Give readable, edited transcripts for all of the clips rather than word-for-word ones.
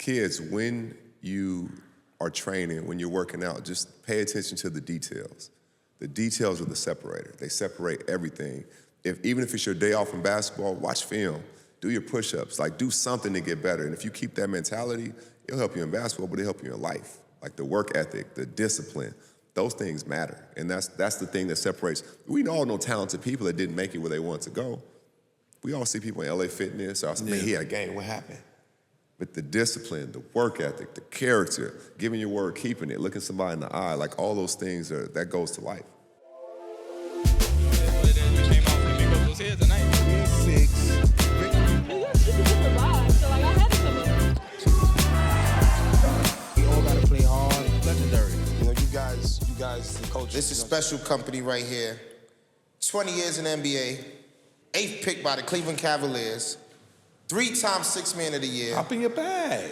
kids, when you are training, when you're working out, just pay attention to the details. The details are the separator. They separate everything. Even if it's your day off from basketball, watch film, do your push-ups, like do something to get better. And if you keep that mentality, it'll help you in basketball, but it'll help you in life. Like the work ethic, the discipline, those things matter. And that's the thing that separates. We all know talented people that didn't make it where they wanted to go. We all see people in LA Fitness, or man, he had a game, what happened? But the discipline, the work ethic, the character, giving your word, keeping it, looking somebody in the eye, like all those things, that goes to life. The coach. This is special company right here. 20 years in the NBA, 8th pick by the Cleveland Cavaliers, 3-time Sixth Man of the Year. Hop in your bag.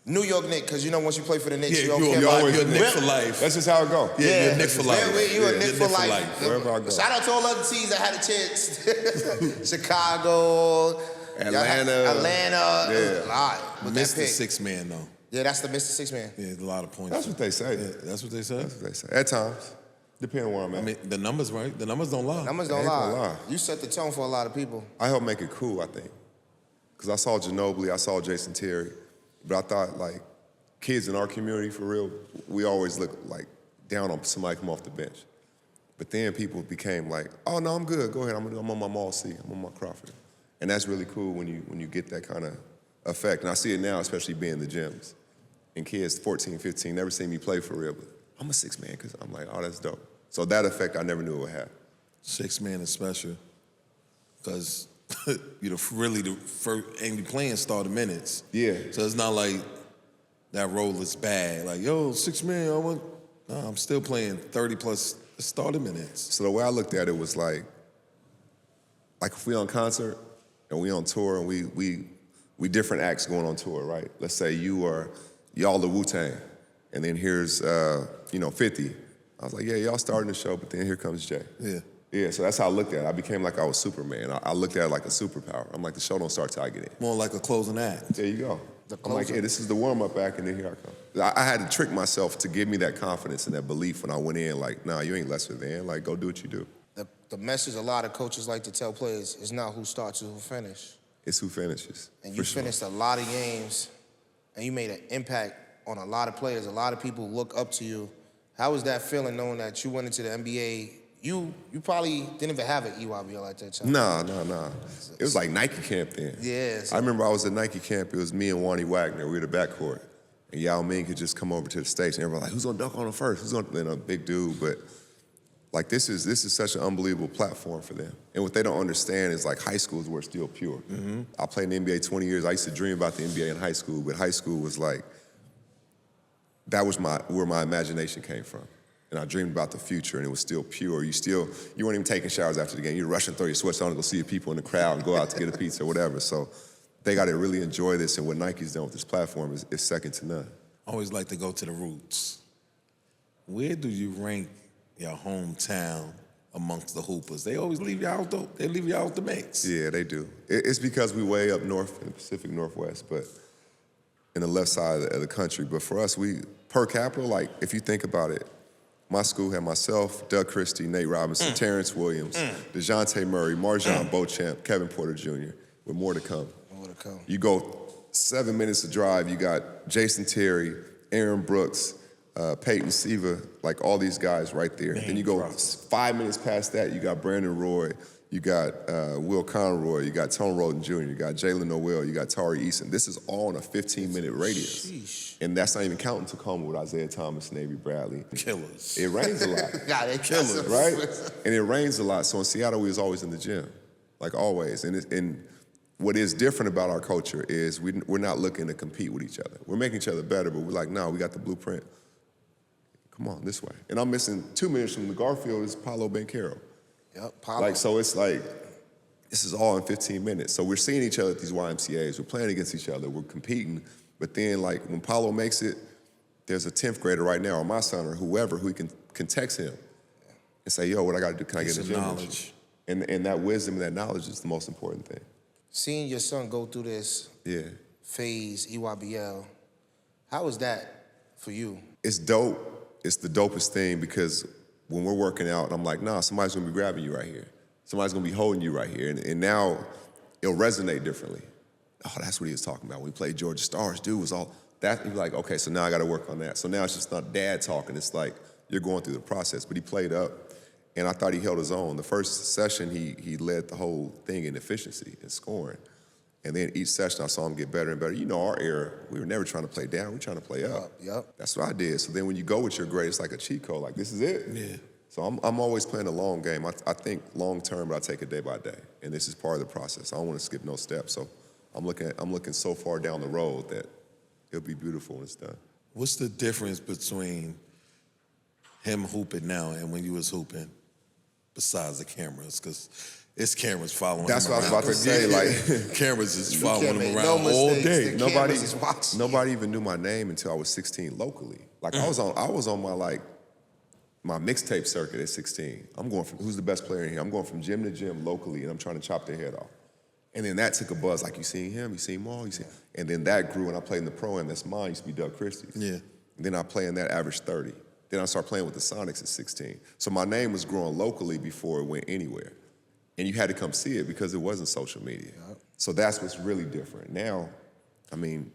New York Knicks, because you know once you play for the Knicks, you're a Knick for life. That's just how it goes. Yeah, you're a Knick for life. You're a Knick for life. Wherever I go. Shout out to all other teams that had a chance. Chicago, Atlanta. Yeah. A lot. Mr. Sixth Man, though. Yeah, that's the Mr. Sixth Man. Yeah, a lot of points. That's what they say. Yeah, that's what they say? That's what they say. At times. Depending on where I'm at. I mean, the numbers, right? The numbers don't lie. Numbers don't lie. You set the tone for a lot of people. I helped make it cool, I think. Because I saw Ginobili, I saw Jason Terry. But I thought, like, kids in our community, for real, we always look like down on somebody come off the bench. But then people became like, oh, no, I'm good. Go ahead. I'm on my Maul C. I'm on my Crawford. And that's really cool when you get that kind of effect. And I see it now, especially being in the gyms. And kids, 14, 15, never seen me play for real, but I'm a six man because I'm like, oh, that's dope. So that effect, I never knew it would have. Six man is special because you're really the first, and you're playing starter minutes. Yeah. So it's not like that role is bad. Like, yo, 6 man, no, I'm still playing 30 plus starter minutes. So the way I looked at it was like if we on concert and we on tour and we different acts going on tour, right? Let's say y'all the Wu-Tang, and then here's 50. I was like, yeah, y'all starting the show, but then here comes Jay. Yeah. Yeah, so that's how I looked at it. I became like I was Superman. I looked at it like a superpower. I'm like, the show don't start till I get in. More like a closing act. There you go. I'm like, yeah, this is the warm-up act, and then here I come. I had to trick myself to give me that confidence and that belief when I went in, like, nah, you ain't lesser than. Like, go do what you do. The message a lot of coaches like to tell players is not who starts, it's who finishes. It's who finishes. And you finished a lot of games, and you made an impact on a lot of players. A lot of people look up to you. How was that feeling knowing that you went into the NBA? You probably didn't even have an EYBL at that time. Nah. It was like Nike camp then. Yeah. I remember I was at Nike camp. It was me and Wani Wagner. We were the backcourt. And Yao Ming could just come over to the stage, and everybody like, who's gonna dunk on him first? Who's gonna, a big dude, but like this is such an unbelievable platform for them. And what they don't understand is like high school is where it's still pure. Mm-hmm. I played in the NBA 20 years. I used to dream about the NBA in high school, but high school was like, that was where my imagination came from. And I dreamed about the future, and it was still pure. You weren't even taking showers after the game. You're rushing, throw your sweats on, and go see your people in the crowd and go out to get a pizza or whatever. So they got to really enjoy this, and what Nike's done with this platform is second to none. I always like to go to the roots. Where do you rank your hometown amongst the hoopers? They always leave you out, though. They leave you out the mix. Yeah, they do. It's because we way up north in the Pacific Northwest, but in the left side of the country. But for us, per capita, like if you think about it, my school had myself, Doug Christie, Nate Robinson, Terrence Williams, DeJounte Murray, Marjon Beauchamp, Kevin Porter Jr., with more to come. More to come. You go 7 minutes to drive, you got Jason Terry, Aaron Brooks, Peyton Siva, like all these guys right there. Then you go 5 minutes past that, you got Brandon Roy, you got Will Conroy, you got Tone Roden Jr., you got Jalen Noel, you got Tari Eason. This is all in a 15-minute radius. Sheesh. And that's not even counting Tacoma with Isaiah Thomas and Avery Bradley. Killers. It rains a lot. God, they killers, right? And it rains a lot. So in Seattle, we was always in the gym, like always. And what is different about our culture is we're not looking to compete with each other. We're making each other better, but we're like, no, we got the blueprint. Come on, this way. And I'm missing 2 minutes from the Garfield is Paolo Banchero. Yep, Paolo. Like, so it's like, this is all in 15 minutes. So we're seeing each other at these YMCAs. We're playing against each other. We're competing. But then, like, when Paolo makes it, there's a 10th grader right now, or my son, or whoever, who can text him and say, yo, what I got to do? Can I get a gym? Knowledge. And that wisdom and that knowledge is the most important thing. Seeing your son go through this phase, EYBL, How was that for you? It's dope. It's the dopest thing because when we're working out, I'm like, nah, somebody's gonna be grabbing you right here. Somebody's gonna be holding you right here. And now it'll resonate differently. Oh, that's what he was talking about. When we played Georgia Stars, dude was all that. You're like, okay, so now I gotta work on that. So now it's just not dad talking. It's like you're going through the process. But he played up, and I thought he held his own. The first session, he led the whole thing in efficiency and scoring. And then each session, I saw him get better and better. You know, our era, we were never trying to play down. We were trying to play up. Yep. That's what I did. So then when you go with your grade, it's like a cheat code. Like, this is it. Yeah. So I'm always playing a long game. I think long term, but I take it day by day. And this is part of the process. I don't want to skip no steps. So I'm looking so far down the road that it'll be beautiful when it's done. What's the difference between him hooping now and when you was hooping, besides the cameras? Because it's cameras following That's him what I was around. about to say. Like, cameras is You following can't him make around no all mistakes. day. The cameras is watching. Nobody even knew my name until I was 16 locally. Like I was on my mixtape circuit at 16. I'm going from who's the best player in here. I'm going from gym to gym locally, and I'm trying to chop their head off. And then that took a buzz. Like, you seen him, you seen Maul, you seen. And then that grew, and I played in the pro-am. That's mine. Used to be Doug Christie's. Yeah. And then I played in that, average 30. Then I started playing with the Sonics at 16. So my name was growing locally before it went anywhere. And you had to come see it because it wasn't social media. Yep. So that's what's really different. Now, I mean,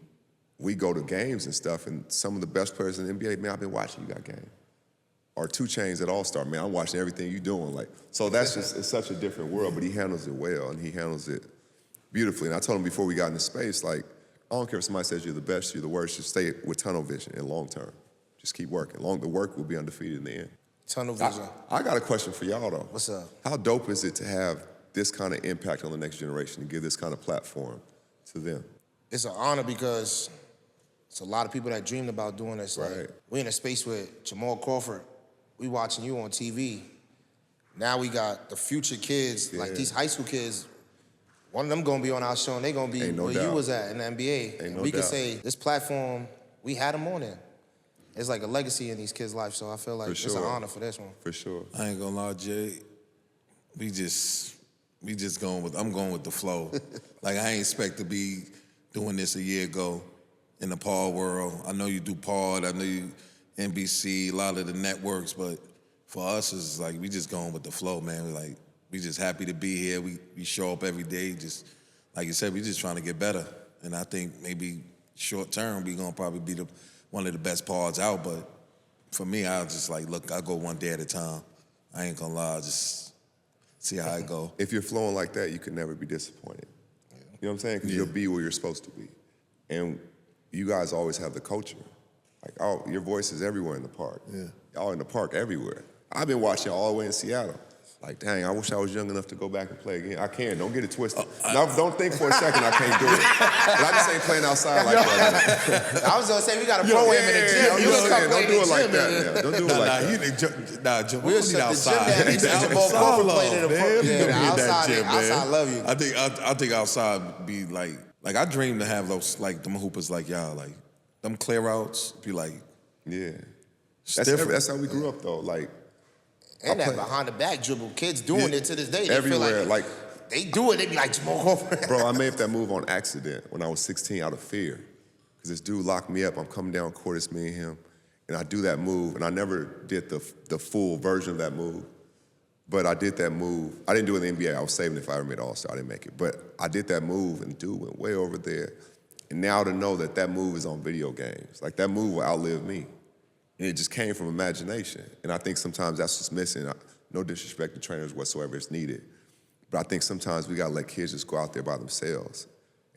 we go to games and stuff, and some of the best players in the NBA, man, I've been watching you got game. Or 2 Chainz at All-Star, man, I'm watching everything you're doing. Like, so that's just, it's such a different world, but he handles it well, and he handles it beautifully. And I told him before we got into space, like, I don't care if somebody says you're the best, you're the worst, just stay with tunnel vision and long term. Just keep working. The work will be undefeated in the end. Tunnel vision. I got a question for y'all, though. What's up? How dope is it to have this kind of impact on the next generation, to give this kind of platform to them? It's an honor because it's a lot of people that dreamed about doing this. Like, Right. we in a space with Jamal Crawford. We watching you on TV. Now we got the future kids, like these high school kids. One of them gonna be on our show, and they gonna be Ain't no where doubt. you was at in the NBA. Ain't And no we can doubt. say this platform, we had them on there. It's like a legacy in these kids' life, so I feel like For it's an sure. honor for this one. For sure. I ain't gonna lie, Jay. We just I'm going with the flow. Like, I ain't expect to be doing this a year ago in the Paul world. I know you do Paul, I know you NBC, a lot of the networks, but for us, it's like we just going with the flow, man. We just happy to be here. We show up every day, just like you said, we just trying to get better. And I think maybe short term, we gonna probably be one of the best pods out, but for me, I'll just like, look, I go one day at a time. I ain't gonna lie, just see how it go. If you're flowing like that, you can never be disappointed. You know what I'm saying? Because you'll be where you're supposed to be. And you guys always have the culture. Like, oh, your voice is everywhere in the park. Yeah. Y'all in the park everywhere. I've been watching y'all all the way in Seattle. Like, dang, I wish I was young enough to go back and play again. I can, don't get it twisted. No, don't think for a second I can't do it. But I just ain't playing outside like that. I was gonna say we got a pro-am in the gym. Don't You do gonna come it, play don't in do the it like gym, that. man. Yeah. Don't do it like that. Jamal We'll need shut the outside. gym down next time. Outside Jamal Crawford love, played in the man. park. You Yeah, can be in that outside- gym, man. outside love you. I think outside be like I dream to have those, like, them hoopers like y'all, like them clear outs be like, Yeah. different. That's how we grew up, though. Like, And I that play- behind the back dribble, kids doing it to this day. They everywhere, feel like they do it, they be like Jamal Crawford. bro, I made that move on accident when I was 16 out of fear. Because this dude locked me up. I'm coming down court, it's me and him. And I do that move, and I never did the full version of that move. But I did that move. I didn't do it in the NBA. I was saving it if I ever made All-Star. I didn't make it. But I did that move, and dude went way over there. And now to know that that move is on video games, like that move will outlive me. And it just came from imagination. And I think sometimes that's what's missing. No disrespect to trainers whatsoever, it's needed. But I think sometimes we gotta let kids just go out there by themselves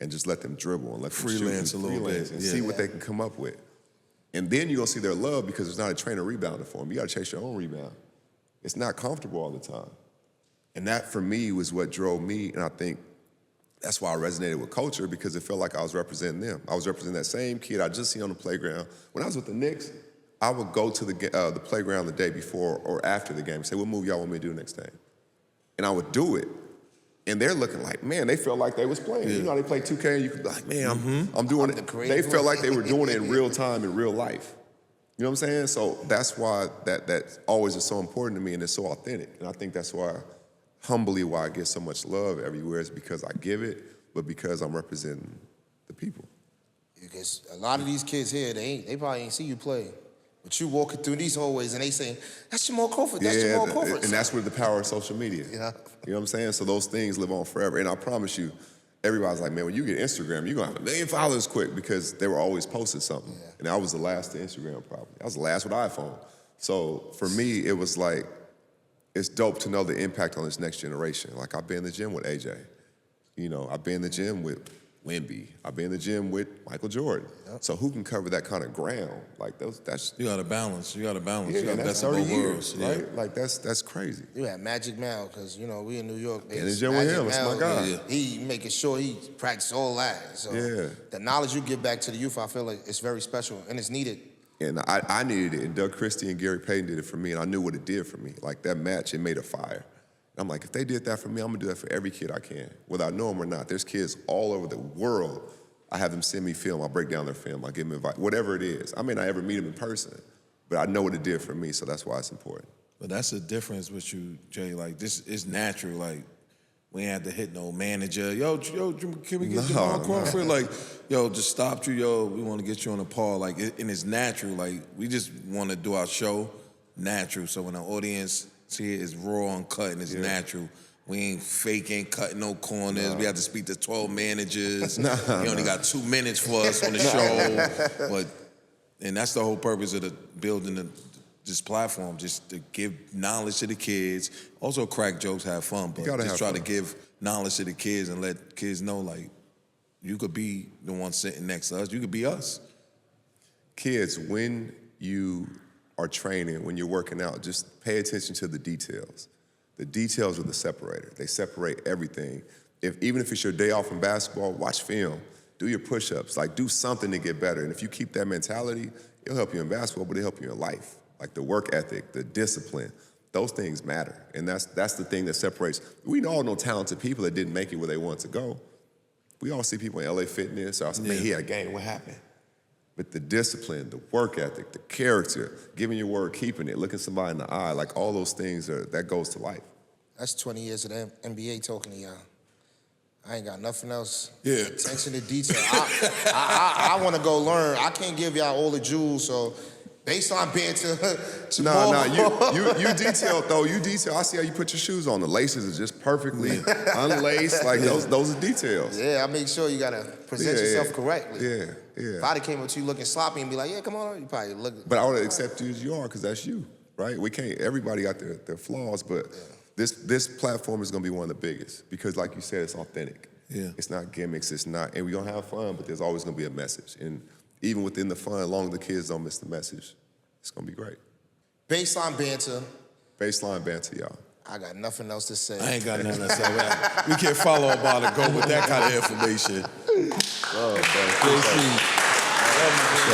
and just let them dribble and let them Freelance shoot a little bit, and yeah. see what they can come up with. And then you're gonna see their love because there's not a trainer rebounding for them. You gotta chase your own rebound. It's not comfortable all the time. And that for me was what drove me, and I think that's why I resonated with culture, because it felt like I was representing them. I was representing that same kid I just seen on the playground. When I was with the Knicks, I would go to the playground the day before or after the game and say, what move y'all want me to do next time? And I would do it. And they're looking like, man, they felt like they was playing. You know how they play 2K and you could be like, man, I'm doing it. They felt like they were doing it in real time, in real life. You know what I'm saying? So that's why that always is so important to me, and it's so authentic. And I think that's why, humbly, why I get so much love everywhere is because I give it, but because I'm representing the people. Because a lot of these kids here, they probably ain't see you play. But you walking through these hallways and they saying, that's Jamal Crawford, that's Jamal Crawford. And that's where the power of social media. Yeah. You know what I'm saying? So those things live on forever. And I promise you, everybody's like, man, when you get Instagram, you're gonna have 1 million followers quick because they were always posting something. Yeah. And I was the last to Instagram probably. I was the last with iPhone. So for me, it was like, it's dope to know the impact on this next generation. Like I've been in the gym with AJ. You know, I've been in the gym with Wemby. I've been in the gym with Michael Jordan. Yep. So who can cover that kind of ground? Like that's You got to balance. You got to balance. yeah, you got and that's best of 30 both years, worlds. right? Like that's crazy. You had Magic Mel, because, you know, we in New York. In the gym with him, that's my guy. Yeah. He making sure he practice all that. So the knowledge you give back to the youth, I feel like it's very special and it's needed. And I needed it, and Doug Christie and Gary Payton did it for me, and I knew what it did for me. Like that match, it made a fire. I'm like, if they did that for me, I'm gonna do that for every kid I can, whether I know them or not. There's kids all over the world. I have them send me film, I break down their film, I give them advice, whatever it is. I may not ever meet them in person, but I know what it did for me, so that's why it's important. But that's the difference with you, Jay. Like, this is natural. Like, we ain't had to hit no manager. Yo, can we get Jamal Crawford? Like, yo, just stopped you. Yo, we want to get you on the par. Like, and it's natural. Like, we just want to do our show natural. So when the audience see it, it's raw and cut and it's natural. We ain't faking, cutting no corners. We have to speak to 12 managers. He only got 2 minutes for us on the show. And that's the whole purpose of the building this platform, just to give knowledge to the kids. Also crack jokes, have fun, but just try to give knowledge to the kids and let kids know, like, you could be the one sitting next to us. You could be us. Kids, when you are training, when you're working out, just pay attention to the details. The details are the separator. They separate everything. Even if it's your day off from basketball, watch film, do your push-ups, like do something to get better. And if you keep that mentality, it'll help you in basketball, but it'll help you in life. Like the work ethic, the discipline, those things matter. And that's the thing that separates. We all know talented people that didn't make it where they wanted to go. We all see people in LA Fitness, or man, he had a game, what happened? But the discipline, the work ethic, the character, giving your word, keeping it, looking somebody in the eye, like all those things, that goes to life. That's 20 years of the NBA talking to y'all. I ain't got nothing else. Yeah. Attention to detail. I want to go learn. I can't give y'all all the jewels, so baseline banter. You detailed though. You detail. I see how you put your shoes on. The laces are just perfectly unlaced. Like those are details. Yeah, I make sure you gotta present yourself correctly. Yeah. If I'd have came up to you looking sloppy and be like, yeah, come on, you probably look. But I would accept you as you are because that's you, right? We can't. Everybody got their flaws, but this platform is gonna be one of the biggest because, like you said, it's authentic. Yeah. It's not gimmicks. It's not, and we're gonna have fun, but there's always gonna be a message. And even within the fun, as long as the kids don't miss the message, it's gonna be great. Baseline banter. Baseline banter, y'all. I got nothing else to say. I ain't got nothing to say. We can't follow about it, go with that kind of information. Oh,